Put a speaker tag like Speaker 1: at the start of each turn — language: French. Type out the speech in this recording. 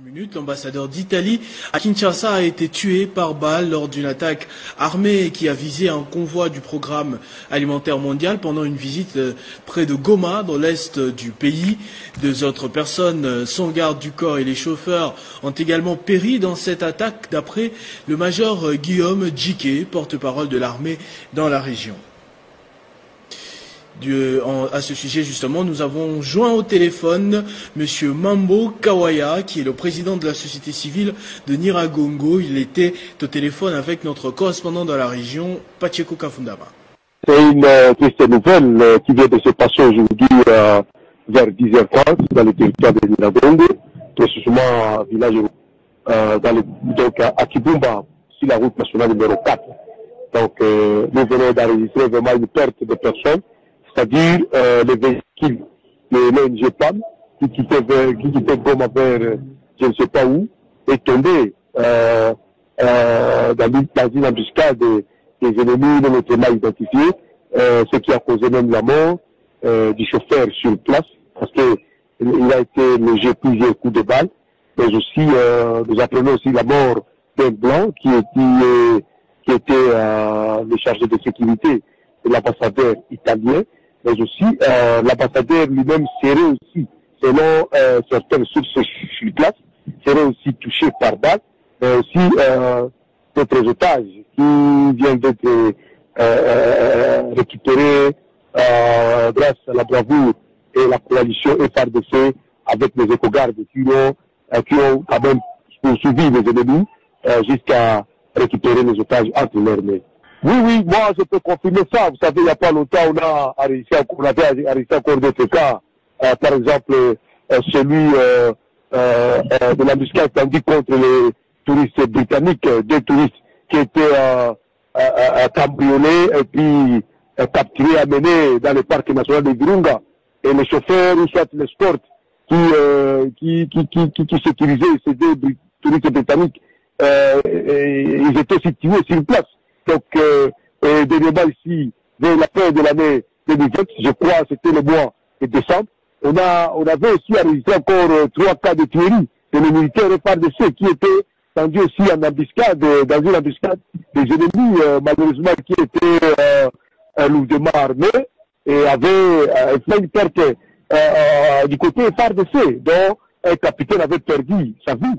Speaker 1: Minute, l'ambassadeur d'Italie à Kinshasa a été tué par balle lors d'une attaque armée qui a visé un convoi du programme alimentaire mondial pendant une visite près de Goma, dans l'est du pays. Deux autres personnes, son garde du corps et les chauffeurs, ont également péri dans cette attaque, d'après le major Guillaume Djike, porte-parole de l'armée dans la région. À ce sujet, justement, nous avons joint au téléphone Monsieur Mambo Kawaya, qui est le président de la société civile de Nyiragongo. Il était au téléphone avec notre correspondant dans la région, Pacheco Kafundaba.
Speaker 2: C'est une triste nouvelle qui vient de se passer aujourd'hui vers 10h30 dans le territoire de Nyiragongo, précisément un village donc à Kibumba, sur la route nationale numéro 4. Donc nous venons d'enregistrer vraiment une perte de personnes, c'est-à-dire les véhicules, les LNG PAM, qui quittaient Goma vers je ne sais pas où, est tombé dans une embuscade des ennemis non notamment identifiés, ce qui a causé même la mort du chauffeur sur place, parce qu'il a été logé plusieurs coups de balle, mais aussi nous apprenons aussi la mort d'un blanc qui était le chargé de sécurité de l'ambassadeur italien, mais aussi l'ambassadeur lui-même serait aussi, selon certaines sources sur place, serait aussi touché par balle, mais aussi d'autres otages qui viennent d'être récupérés grâce à la bravoure et la coalition FARDC avec les éco-gardes qui ont quand même poursuivi les ennemis jusqu'à récupérer les otages entre leurs mains. Oui, moi je peux confirmer ça. Vous savez, il n'y a pas longtemps, on avait arrêté encore d'autres cas. Par exemple, celui de l'embuscade tandis contre les touristes britanniques, deux touristes qui étaient cambriolés et puis capturés, amenés dans le parc national de Virunga. Et les chauffeurs, ou soit l'escorte, qui sécurisaient ces deux touristes britanniques, ils étaient situés sur place. Donc, dernièrement ici, vers la fin de l'année 2020, je crois c'était le mois de décembre, on avait aussi enregistré encore 3 cas de tuerie de les militaires FARDC qui étaient tendus aussi en embuscade, dans une embuscade des ennemis, malheureusement, qui étaient lourdement armés et avaient fait une perte du côté FARDC, dont un capitaine avait perdu sa vie.